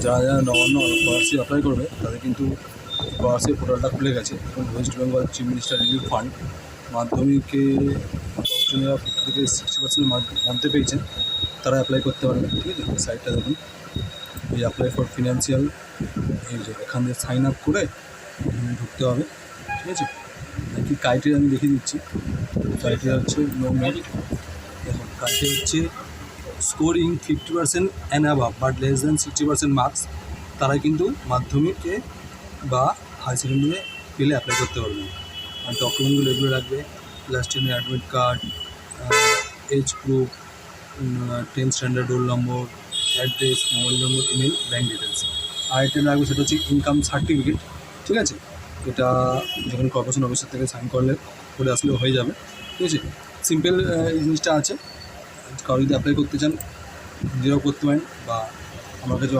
যারা যারা Nabanna scholarship apply করবে তাদের কিন্তু স্কলারশিপ পোর্টালটা খুলে গেছে এবং West Bengal chief minister relief fund মাধ্যমিকে যারা 50 থেকে 60% মধ্যে পেয়েছেন তারা অ্যাপ্লাই করতে পারবেন। ঠিক আছে, সাইটটা দেখুন, এই অ্যাপ্লাই ফর ফিনান্সিয়াল, এই যে এখান থেকে সাইন আপ করে ঢুকতে হবে। ঠিক আছে, কি ক্রাইটেরিয়া আমি দেখিয়ে দিচ্ছি। ক্রাইটেরিয়া হচ্ছে দেখুন, ক্রাইটেরিয়া হচ্ছে scoring 50% and above but less than 60% marks, তারা কিন্তু মাধ্যমিকে বা হাই সেকেন্ডারি পেলে অ্যাপ্লাই করতে পারবেন। আর ডকুমেন্টগুলো এগুলো লাগবে: class 10 admit card, age group, 10th standard roll number, address, mobile number, email, bank details. আর এটা লাগবে সেটা হচ্ছে ইনকাম সার্টিফিকেট। ঠিক আছে, এটা যখন কর্পোরেশন অফিসার থেকে সাইন করে আসলেও হয়ে যাবে। ঠিক আছে, সিম্পল এই জিনিসটা আছে। কারো যদি অ্যাপ্লাই করতে চান নিজেরাও করতে পারেন বা আমার কাছে